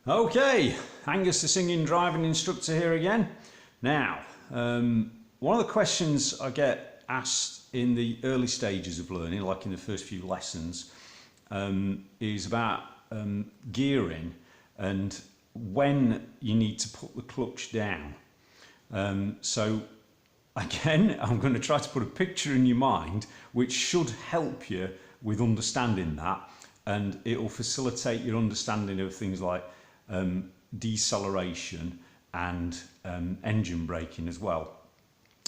Okay, Angus the singing driving instructor here again. Now, one of the questions I get asked in the early stages of learning, like in the first few lessons, is about gearing and when you need to put the clutch down. So again, I'm going to try to put a picture in your mind which should help you with understanding that, and it will facilitate your understanding of things like deceleration and engine braking as well.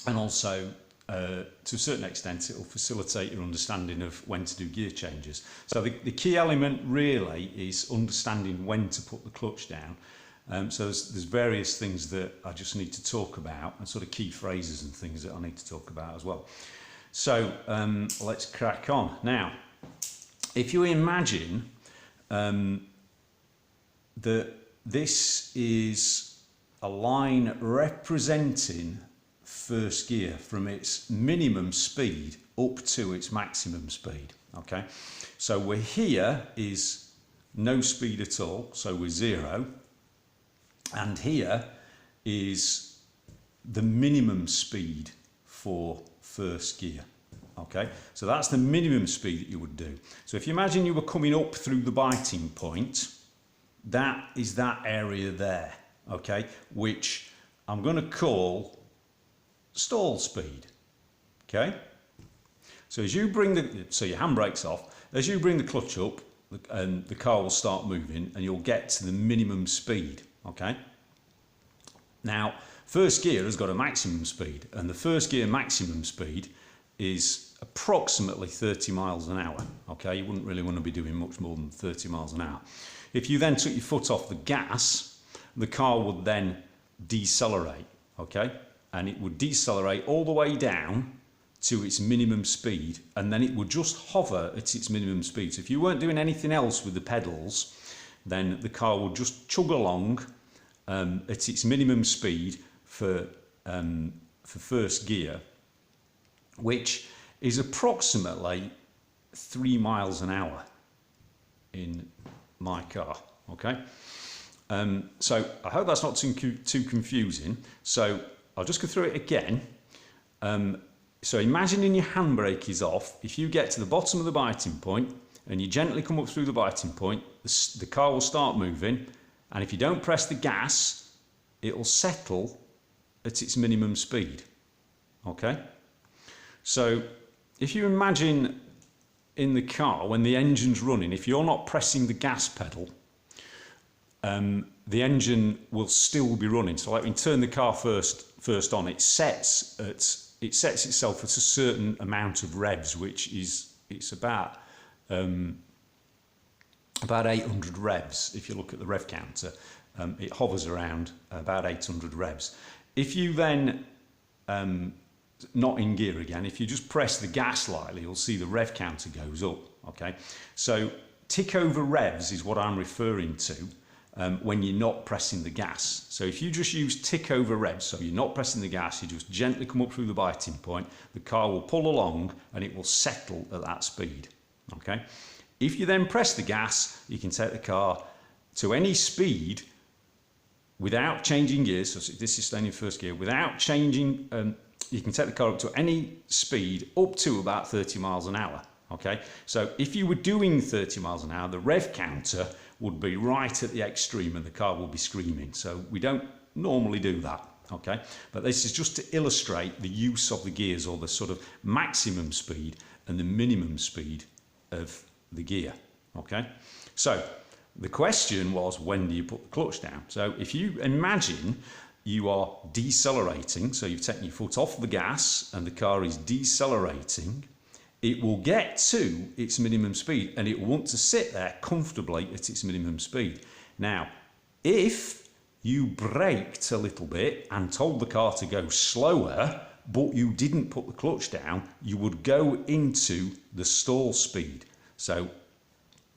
And also, to a certain extent, it will facilitate your understanding of when to do gear changes. So the key element really is understanding when to put the clutch down. So there's various things that I just need to talk about, and sort of key phrases and things that I need to talk about as well. So let's crack on. Now, if you imagine that this is a line representing first gear from its minimum speed up to its maximum speed. Okay, so we're here is no speed at all, so we're 0, and here is the minimum speed for first gear. Okay, so that's the minimum speed that you would do. So if you imagine you were coming up through the biting point, that is that area there, okay, which I'm going to call stall speed. Okay, so as you bring so your handbrake's off, as you bring the clutch up, and the car will start moving, and you'll get to the minimum speed. Okay, now first gear has got a maximum speed, and the first gear maximum speed is approximately 30 miles an hour. Okay, you wouldn't really want to be doing much more than 30 miles an hour. If you then took your foot off the gas, the car would then decelerate. Okay, and it would decelerate all the way down to its minimum speed, and then it would just hover at its minimum speed. So if you weren't doing anything else with the pedals, then the car would just chug along at its minimum speed for first gear, which is approximately 3 miles an hour in my car. Okay, so I hope that's not too confusing. So I'll just go through it again. So imagining your handbrake is off. If you get to the bottom of the biting point and you gently come up through the biting point, the car will start moving, and if you don't press the gas, it will settle at its minimum speed. Okay, so if you imagine in the car when the engine's running, if you're not pressing the gas pedal, the engine will still be running. So like when you turn the car first on, it sets itself at a certain amount of revs, which is about 800 revs. If you look at the rev counter, it hovers around about 800 revs. If you then not in gear again, if you just press the gas lightly, you'll see the rev counter goes up. Okay, so tick-over revs is what I'm referring to when you're not pressing the gas. So if you just use tick-over revs, so you're not pressing the gas, you just gently come up through the biting point, the car will pull along and it will settle at that speed. Okay, if you then press the gas, you can take the car to any speed without changing gears. So this is staying in first gear without changing. You can take the car up to any speed up to about 30 miles an hour. Okay, so if you were doing 30 miles an hour, the rev counter would be right at the extreme and the car will be screaming. So we don't normally do that. Okay, but this is just to illustrate the use of the gears, or the sort of maximum speed and the minimum speed of the gear. Okay, so the question was, when do you put the clutch down? So if you imagine you are decelerating, so you've taken your foot off the gas and the car is decelerating, it will get to its minimum speed and it will want to sit there comfortably at its minimum speed. Now, if you braked a little bit and told the car to go slower, but you didn't put the clutch down, you would go into the stall speed. So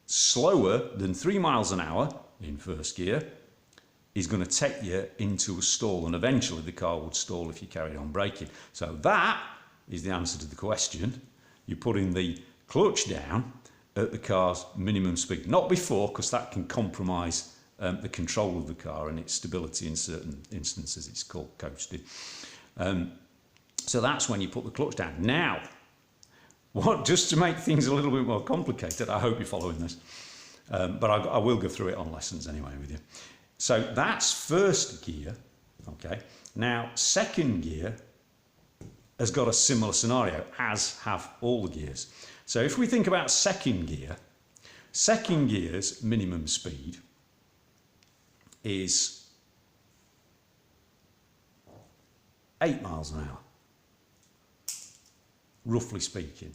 slower than 3 miles an hour in first gear is going to take you into a stall, and eventually the car would stall if you carried on braking. So that is the answer to the question. You're putting the clutch down at the car's minimum speed, not before, because that can compromise the control of the car and its stability in certain instances. It's called coasting. So that's when you put the clutch down. Now, just to make things a little bit more complicated, I hope you're following this, but I will go through it on lessons anyway with you. So that's first gear, okay? Now, second gear has got a similar scenario, as have all the gears. So if we think about second gear's minimum speed is 8 miles an hour, roughly speaking,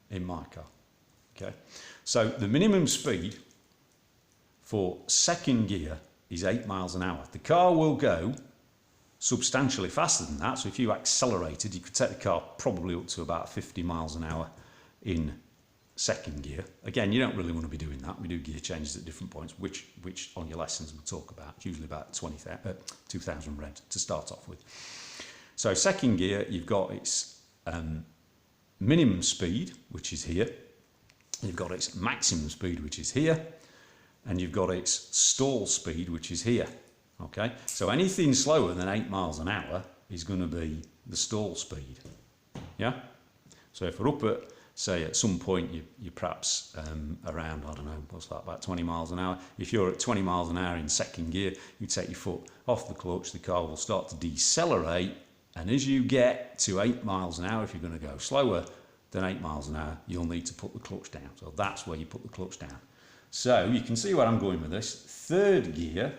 in my car. Okay, so the minimum speed for second gear is 8 miles an hour. The car will go substantially faster than that. So if you accelerated, you could take the car probably up to about 50 miles an hour in second gear. Again, you don't really want to be doing that. We do gear changes at different points, which on your lessons we'll talk about. It's usually about 2,000 revs to start off with. So second gear, you've got its minimum speed, which is here. You've got its maximum speed, which is here. And you've got its stall speed, which is here. Okay, so anything slower than 8 miles an hour is going to be the stall speed. Yeah? So if we're up at, say, at some point you're perhaps around, I don't know, what's that, about 20 miles an hour. If you're at 20 miles an hour in second gear, you take your foot off the clutch, the car will start to decelerate. And as you get to 8 miles an hour, if you're going to go slower than 8 miles an hour, you'll need to put the clutch down. So that's where you put the clutch down. So you can see where I'm going with this. Third gear,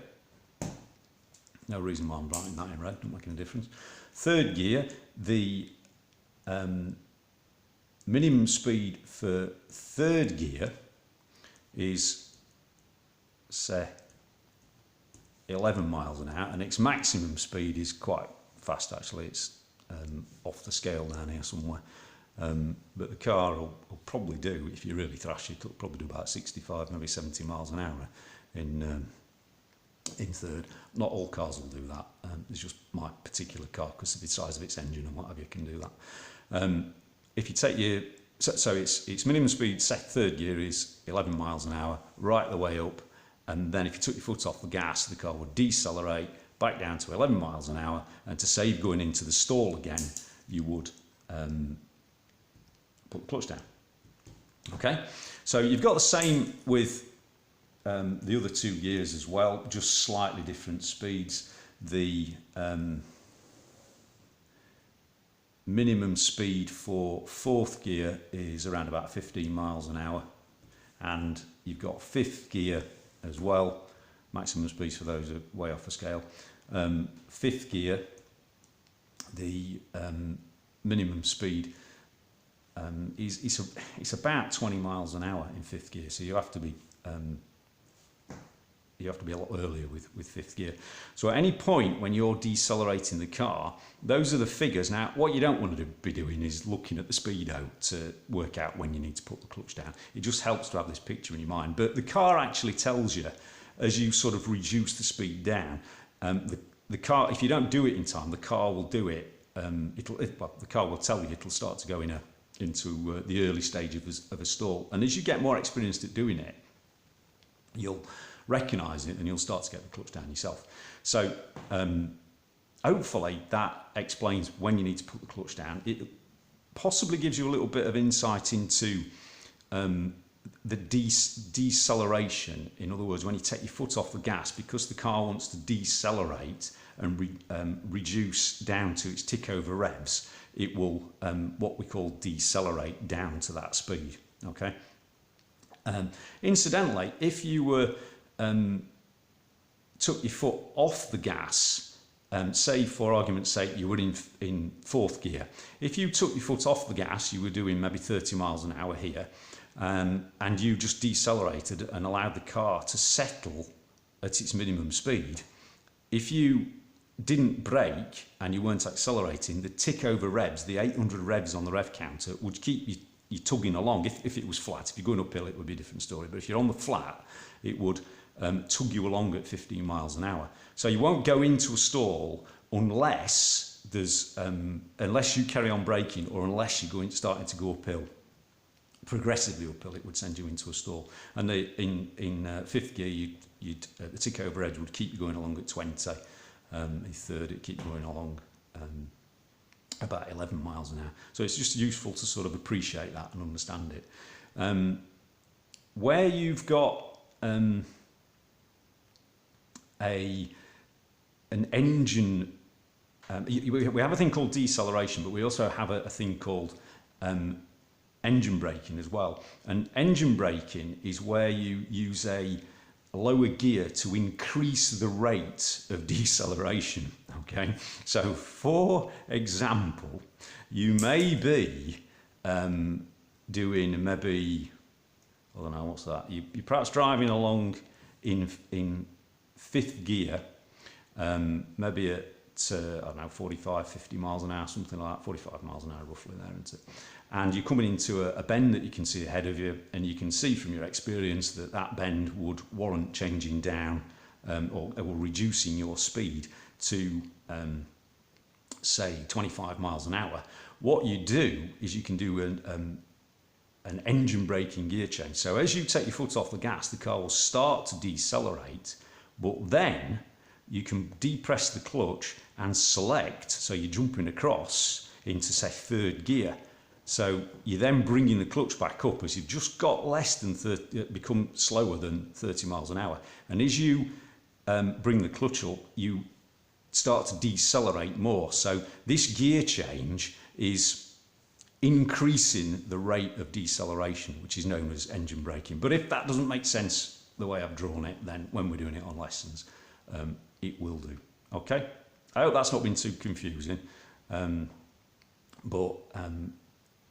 no reason why I'm writing that in red, not making a difference. Third gear, the minimum speed for third gear is, say, 11 miles an hour, and its maximum speed is quite fast actually. It's off the scale down here somewhere. But the car will probably do, if you really thrash it, it'll probably do about 65, maybe 70 miles an hour in third. Not all cars will do that. It's just my particular car, because of the size of its engine and what have you, can do that. If you take your, so its minimum speed third gear is 11 miles an hour, right the way up, and then if you took your foot off the gas, the car would decelerate back down to 11 miles an hour, and to save going into the stall again, you would put the clutch down. Okay, so you've got the same with the other two gears as well, just slightly different speeds. The minimum speed for fourth gear is around about 15 miles an hour, and you've got fifth gear as well. Maximum speeds for those are way off the scale. Fifth gear, the minimum speed it's about 20 miles an hour in fifth gear, so you have to be a lot earlier with fifth gear. So at any point when you're decelerating the car, those are the figures. Now, what you don't want to be doing is looking at the speedo to work out when you need to put the clutch down. It just helps to have this picture in your mind. But the car actually tells you, as you sort of reduce the speed down, the car, if you don't do it in time, the car will do it. The car will tell you it'll start to go into the early stage of a stall. And as you get more experienced at doing it, you'll recognise it and you'll start to get the clutch down yourself. So hopefully that explains when you need to put the clutch down. It possibly gives you a little bit of insight into the deceleration. In other words, when you take your foot off the gas, because the car wants to decelerate and reduce down to its tick-over revs, it will what we call decelerate down to that speed. Okay. Incidentally, if you were took your foot off the gas, say for argument's sake you were in fourth gear, if you took your foot off the gas, you were doing maybe 30 miles an hour here, and you just decelerated and allowed the car to settle at its minimum speed. If you didn't brake and you weren't accelerating, the tick-over revs, the 800 revs on the rev counter, would keep you tugging along. If it was flat, if you're going uphill, it would be a different story. But if you're on the flat, it would tug you along at 15 miles an hour. So you won't go into a stall unless there's unless you carry on braking, or unless you're starting to go uphill. progressively uphill, it would send you into a stall. And in fifth gear, the Tick-over Rev would keep you going along at 20. In third, it'd keep you going along about 11 miles an hour. So it's just useful to sort of appreciate that and understand it. Where you've got an engine, we have a thing called deceleration, but we also have a thing called engine braking as well. And engine braking is where you use a lower gear to increase the rate of deceleration. Okay, so for example, you may be doing maybe, I don't know, what's that? You're perhaps driving along in fifth gear, maybe at I don't know, 45, 50 miles an hour, something like that, 45 miles an hour roughly there, isn't it? And you're coming into a bend that you can see ahead of you, and you can see from your experience that that bend would warrant changing down or reducing your speed to, say, 25 miles an hour. What you do is you can do an engine braking gear change. So as you take your foot off the gas, the car will start to decelerate, but then you can depress the clutch and select, so you're jumping across into, say, third gear. So you're then bringing the clutch back up as you've just got less than 30, become slower than 30 miles an hour. And as you bring the clutch up, you start to decelerate more. So this gear change is increasing the rate of deceleration, which is known as engine braking. But if that doesn't make sense the way I've drawn it, then when we're doing it on lessons, it will do. Okay? I hope that's not been too confusing. But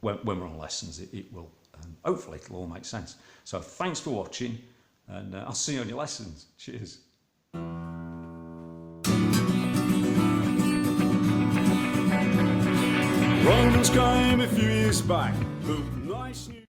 when we're on lessons, it will, hopefully it'll all make sense. So thanks for watching, and I'll see you on your lessons. Cheers. Romans came a few years back, built nice new